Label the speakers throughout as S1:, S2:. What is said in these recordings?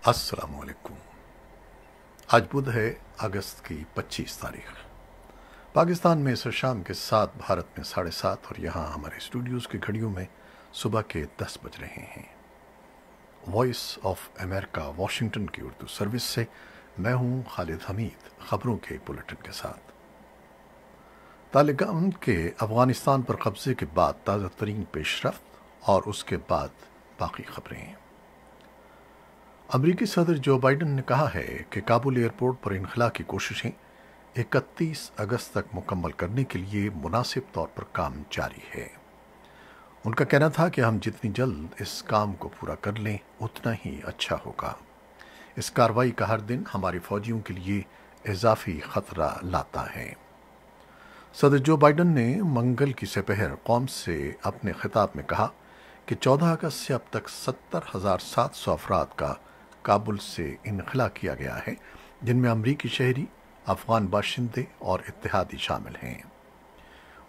S1: السلام علیکم۔ آج بدھ ہے، اگست کی 25 تاریخ۔ پاکستان میں اس شام کے 7، بھارت میں 7:30 اور یہاں ہمارے اسٹوڈیوز کی گھڑیوں میں صبح کے 10 بج رہے ہیں۔ وائس آف امریکہ واشنگٹن کی اردو سروس سے میں ہوں خالد حمید، خبروں کے بلیٹن کے ساتھ۔ طالبان کے افغانستان پر قبضے کے بعد تازہ ترین پیش رفت اور اس کے بعد باقی خبریں۔ امریکی صدر جو بائیڈن نے کہا ہے کہ کابل ایئرپورٹ پر انخلا کی کوششیں 31 اگست تک مکمل کرنے کے لیے مناسب طور پر کام جاری ہے۔ ان کا کہنا تھا کہ ہم جتنی جلد اس کام کو پورا کر لیں اتنا ہی اچھا ہوگا۔ اس کارروائی کا ہر دن ہمارے فوجیوں کے لیے اضافی خطرہ لاتا ہے۔ صدر جو بائیڈن نے منگل کی سپہر قوم سے اپنے خطاب میں کہا کہ 14 اگست سے اب تک 70,700 افراد کا کابل سے انخلا کیا گیا ہے، جن میں امریکی شہری، افغان باشندے اور اتحادی شامل ہیں۔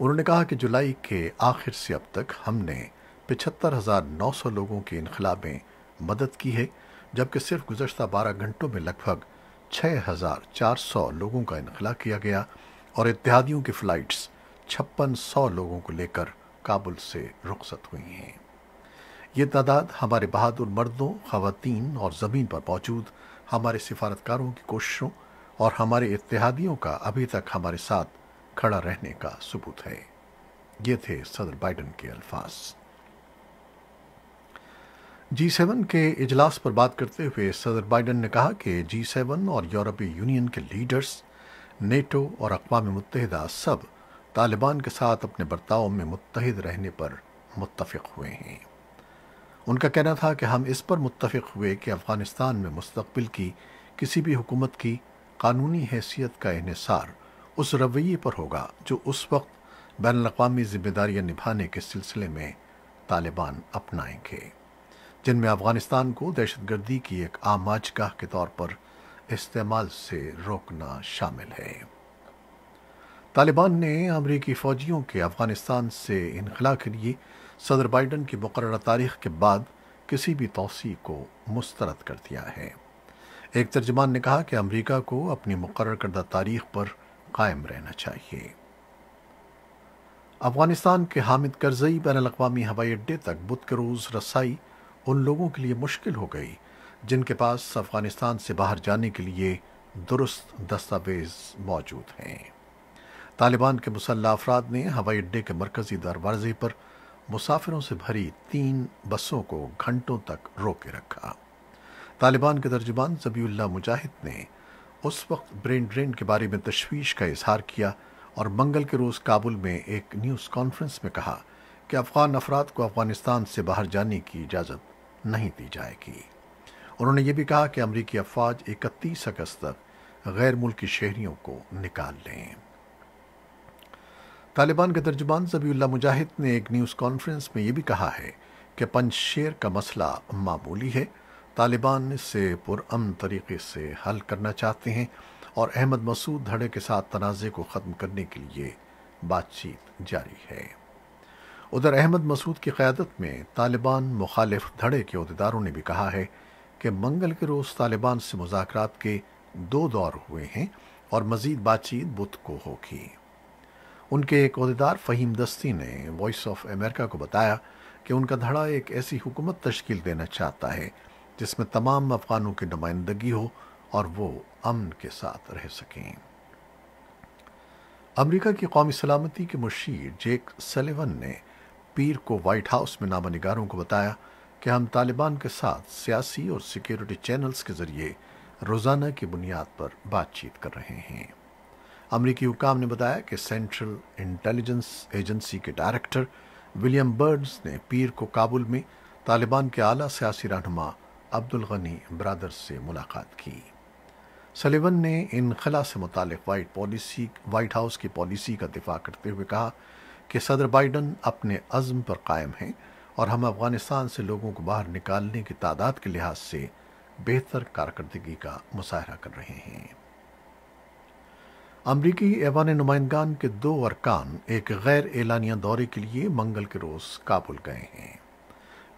S1: انہوں نے کہا کہ جولائی کے آخر سے اب تک ہم نے 75,900 لوگوں کے انخلا میں مدد کی ہے، جبکہ صرف گزشتہ 12 گھنٹوں میں لگ بھگ 6,400 لوگوں کا انخلا کیا گیا اور اتحادیوں کی فلائٹس 5600 لوگوں کو لے کر کابل سے رخصت ہوئی ہیں۔ یہ تعداد ہمارے بہادر مردوں، خواتین اور زمین پر موجود ہمارے سفارتکاروں کی کوششوں اور ہمارے اتحادیوں کا ابھی تک ہمارے ساتھ کھڑا رہنے کا ثبوت ہے۔ یہ تھے صدر بائیڈن کے الفاظ۔ G7 کے اجلاس پر بات کرتے ہوئے صدر بائیڈن نے کہا کہ G7 اور یورپی یونین کے لیڈرز، نیٹو اور اقوام متحدہ سب طالبان کے ساتھ اپنے برتاؤ میں متحد رہنے پر متفق ہوئے ہیں۔ ان کا کہنا تھا کہ ہم اس پر متفق ہوئے کہ افغانستان میں مستقبل کی کسی بھی حکومت کی قانونی حیثیت کا انحصار اس رویے پر ہوگا جو اس وقت بین الاقوامی ذمہ داریاں نبھانے کے سلسلے میں طالبان اپنائیں گے، جن میں افغانستان کو دہشت گردی کی ایک آماج گاہ کے طور پر استعمال سے روکنا شامل ہے۔ طالبان نے امریکی فوجیوں کے افغانستان سے انخلا کے لیے صدر بائیڈن کی مقررہ تاریخ کے بعد کسی بھی توسیع کو مسترد کر دیا ہے۔ ایک ترجمان نے کہا کہ امریکہ کو اپنی مقرر کردہ تاریخ پر قائم رہنا چاہیے۔ افغانستان کے حامد کرزئی بین الاقوامی ہوائی اڈے تک بدھ کے روز رسائی ان لوگوں کے لیے مشکل ہو گئی جن کے پاس افغانستان سے باہر جانے کے لیے درست دستاویز موجود ہیں۔ طالبان کے مسلح افراد نے ہوائی اڈے کے مرکزی دروازے پر مسافروں سے بھری 3 بسوں کو گھنٹوں تک روکے رکھا۔ طالبان کے ترجمان ذبیح اللہ مجاہد نے اس وقت برین ڈرین کے بارے میں تشویش کا اظہار کیا اور منگل کے روز کابل میں ایک نیوز کانفرنس میں کہا کہ افغان افراد کو افغانستان سے باہر جانے کی اجازت نہیں دی جائے گی۔ انہوں نے یہ بھی کہا کہ امریکی افواج 31 اگست تک غیر ملکی شہریوں کو نکال لیں۔ طالبان کے ترجمان ذبیح اللہ مجاہد نے ایک نیوز کانفرنس میں یہ بھی کہا ہے کہ پنج شیر کا مسئلہ معمولی ہے، طالبان اسے پرامن طریقے سے حل کرنا چاہتے ہیں اور احمد مسعود دھڑے کے ساتھ تنازع کو ختم کرنے کے لیے بات چیت جاری ہے۔ ادھر احمد مسعود کی قیادت میں طالبان مخالف دھڑے کے عہدیداروں نے بھی کہا ہے کہ منگل کے روز طالبان سے مذاکرات کے 2 دور ہوئے ہیں اور مزید بات چیت بدھ کو ہوگی۔ ان کے ایک عہدیدار فہیم دستی نے وائس آف امریکہ کو بتایا کہ ان کا دھڑا ایک ایسی حکومت تشکیل دینا چاہتا ہے جس میں تمام افغانوں کی نمائندگی ہو اور وہ امن کے ساتھ رہ سکیں۔ امریکہ کی قومی سلامتی کے مشیر جیک سلیون نے پیر کو وائٹ ہاؤس میں نامہ نگاروں کو بتایا کہ ہم طالبان کے ساتھ سیاسی اور سیکیورٹی چینلز کے ذریعے روزانہ کی بنیاد پر بات چیت کر رہے ہیں۔ امریکی حکام نے بتایا کہ سینٹرل انٹیلیجنس ایجنسی کے ڈائریکٹر ولیم برنز نے پیر کو کابل میں طالبان کے اعلیٰ سیاسی رہنما عبدالغنی برادر سے ملاقات کی۔ سلیون نے انخلا سے متعلق وائٹ ہاؤس کی پالیسی کا دفاع کرتے ہوئے کہا کہ صدر بائیڈن اپنے عزم پر قائم ہیں اور ہم افغانستان سے لوگوں کو باہر نکالنے کی تعداد کے لحاظ سے بہتر کارکردگی کا مظاہرہ کر رہے ہیں۔ امریکی ایوان نمائندگان کے 2 ارکان ایک غیر اعلانیہ دورے کے لیے منگل کے روز کابل گئے ہیں۔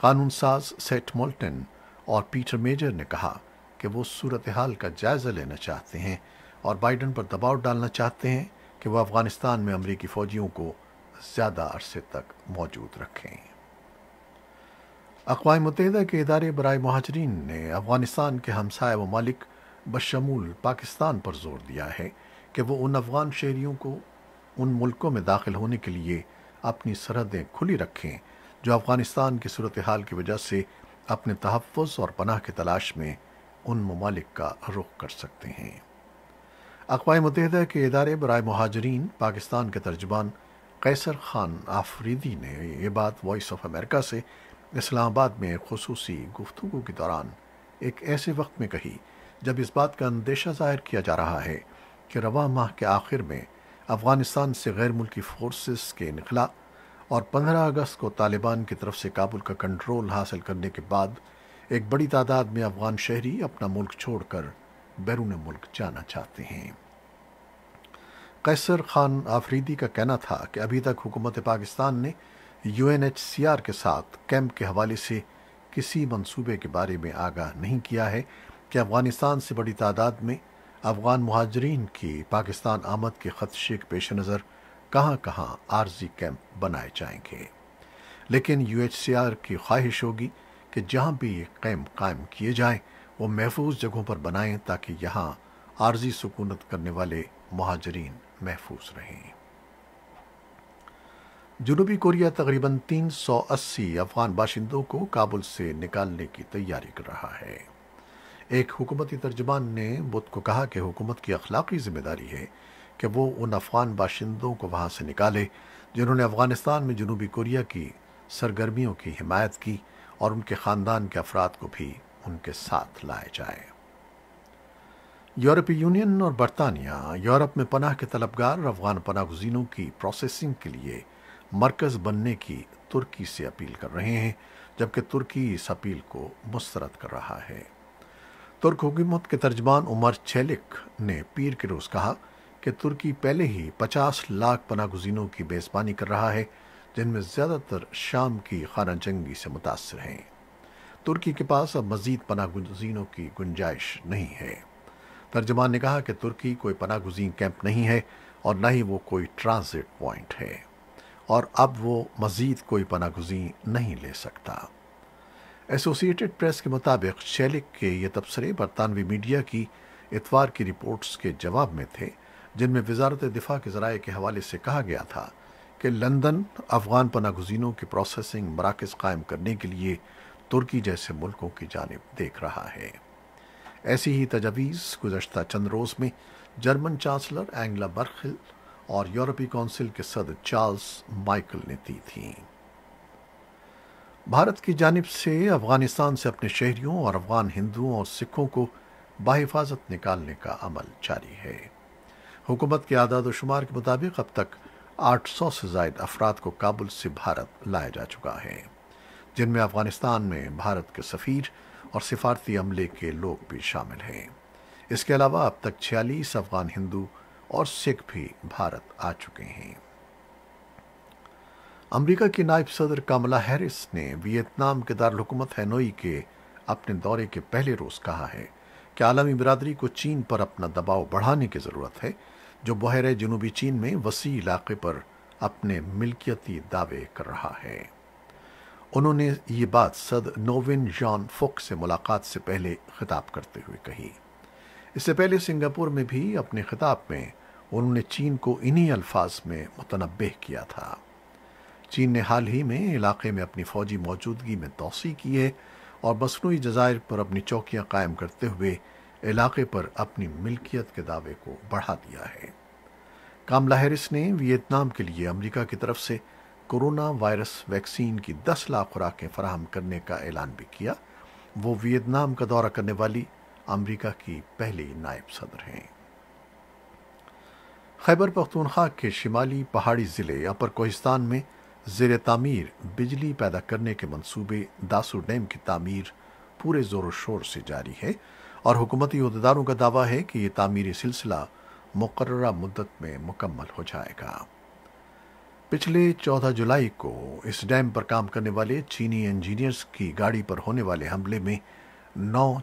S1: قانون ساز سیٹ مولٹن اور پیٹر میجر نے کہا کہ وہ صورتحال کا جائزہ لینا چاہتے ہیں اور بائیڈن پر دباؤ ڈالنا چاہتے ہیں کہ وہ افغانستان میں امریکی فوجیوں کو زیادہ عرصے تک موجود رکھیں۔ اقوام متحدہ کے ادارے برائے مہاجرین نے افغانستان کے ہمسائے ممالک بشمول پاکستان پر زور دیا ہے کہ وہ ان افغان شہریوں کو ان ملکوں میں داخل ہونے کے لیے اپنی سرحدیں کھلی رکھیں جو افغانستان کی صورتحال کی وجہ سے اپنے تحفظ اور پناہ کی تلاش میں ان ممالک کا رخ کر سکتے ہیں۔ اقوام متحدہ کے ادارے برائے مہاجرین پاکستان کے ترجمان قیصر خان آفریدی نے یہ بات وائس آف امریکہ سے اسلام آباد میں خصوصی گفتگو کے دوران ایک ایسے وقت میں کہی جب اس بات کا اندیشہ ظاہر کیا جا رہا ہے کہ رواں ماہ کے آخر میں افغانستان سے غیر ملکی فورسز کے انخلاء اور 15 اگست کو طالبان کی طرف سے کابل کا کنٹرول حاصل کرنے کے بعد ایک بڑی تعداد میں افغان شہری اپنا ملک چھوڑ کر بیرون ملک جانا چاہتے ہیں۔ قیصر خان آفریدی کا کہنا تھا کہ ابھی تک حکومت پاکستان نے UNHCR کے ساتھ کیمپ کے حوالے سے کسی منصوبے کے بارے میں آگاہ نہیں کیا ہے کہ افغانستان سے بڑی تعداد میں افغان مہاجرین کی پاکستان آمد کے خدشے کے پیش نظر کہاں کہاں عارضی کیمپ بنائے جائیں گے، لیکن UNHCR کی خواہش ہوگی کہ جہاں بھی یہ کیمپ قائم کیے جائیں وہ محفوظ جگہوں پر بنائیں تاکہ یہاں عارضی سکونت کرنے والے مہاجرین محفوظ رہیں۔ جنوبی کوریا تقریباً 380 افغان باشندوں کو کابل سے نکالنے کی تیاری کر رہا ہے۔ ایک حکومتی ترجمان نے بدھ کو کہا کہ حکومت کی اخلاقی ذمہ داری ہے کہ وہ ان افغان باشندوں کو وہاں سے نکالے جنہوں نے افغانستان میں جنوبی کوریا کی سرگرمیوں کی حمایت کی، اور ان کے خاندان کے افراد کو بھی ان کے ساتھ لائے جائے۔ یورپی یونین اور برطانیہ یورپ میں پناہ کے طلبگار افغان پناہ گزینوں کی پروسیسنگ کے لیے مرکز بننے کی ترکی سے اپیل کر رہے ہیں، جبکہ ترکی اس اپیل کو مسترد کر رہا ہے۔ ترک حکومت کے ترجمان عمر چیلک نے پیر کے روز کہا کہ ترکی پہلے ہی 50 لاکھ پناہ گزینوں کی میزبانی کر رہا ہے، جن میں زیادہ تر شام کی خانہ جنگی سے متاثر ہیں۔ ترکی کے پاس اب مزید پناہ گزینوں کی گنجائش نہیں ہے۔ ترجمان نے کہا کہ ترکی کوئی پناہ گزین کیمپ نہیں ہے اور نہ ہی وہ کوئی ٹرانزٹ پوائنٹ ہے، اور اب وہ مزید کوئی پناہ گزین نہیں لے سکتا۔ ایسوسی ایٹڈ پریس کے مطابق شیلک کے یہ تبصرے برطانوی میڈیا کی اتوار کی رپورٹس کے جواب میں تھے، جن میں وزارت دفاع کے ذرائع کے حوالے سے کہا گیا تھا کہ لندن افغان پناہ گزینوں کی پروسیسنگ مراکز قائم کرنے کے لیے ترکی جیسے ملکوں کی جانب دیکھ رہا ہے۔ ایسی ہی تجاویز گزشتہ چند روز میں جرمن چانسلر اینگلا مرکل اور یورپی کونسل کے صدر چارلز مائیکل نے دی تھیں۔ بھارت کی جانب سے افغانستان سے اپنے شہریوں اور افغان ہندوؤں اور سکھوں کو بحفاظت نکالنے کا عمل جاری ہے۔ حکومت کے اعداد و شمار کے مطابق اب تک 800 سے زائد افراد کو کابل سے بھارت لایا جا چکا ہے، جن میں افغانستان میں بھارت کے سفیر اور سفارتی عملے کے لوگ بھی شامل ہیں۔ اس کے علاوہ اب تک 46 افغان ہندو اور سکھ بھی بھارت آ چکے ہیں۔ امریکہ کی نائب صدر کاملا ہیرس نے ویتنام کے دارالحکومت ہینوئی کے اپنے دورے کے پہلے روز کہا ہے کہ عالمی برادری کو چین پر اپنا دباؤ بڑھانے کی ضرورت ہے، جو بحیرہ جنوبی چین میں وسیع علاقے پر اپنے ملکیتی دعوے کر رہا ہے۔ انہوں نے یہ بات صدر نووین جان فک سے ملاقات سے پہلے خطاب کرتے ہوئے کہی۔ اس سے پہلے سنگاپور میں بھی اپنے خطاب میں انہوں نے چین کو انہی الفاظ میں متنبہ کیا تھا۔ چین نے حال ہی میں علاقے میں اپنی فوجی موجودگی میں توسیع کی ہے اور مصنوعی جزائر پر اپنی چوکیاں قائم کرتے ہوئے علاقے پر اپنی ملکیت کے دعوے کو بڑھا دیا ہے۔ کاملا ہیرس نے ویتنام کے لیے امریکہ کی طرف سے کورونا وائرس ویکسین کی 10 لاکھ خوراکیں فراہم کرنے کا اعلان بھی کیا۔ وہ ویتنام کا دورہ کرنے والی امریکہ کی پہلی نائب صدر ہیں۔ خیبر پختونخوا کے شمالی پہاڑی ضلع اپر کوہستان میں زیر تعمیر بجلی پیدا کرنے کے منصوبے داسو ڈیم کی تعمیر پورے زور و شور سے جاری ہے، اور حکومتی عہدیداروں کا دعویٰ ہے کہ یہ تعمیری سلسلہ مقررہ مدت میں مکمل ہو جائے گا۔ پچھلے 14 جولائی کو اس ڈیم پر کام کرنے والے چینی انجینئرز کی گاڑی پر ہونے والے حملے میں 9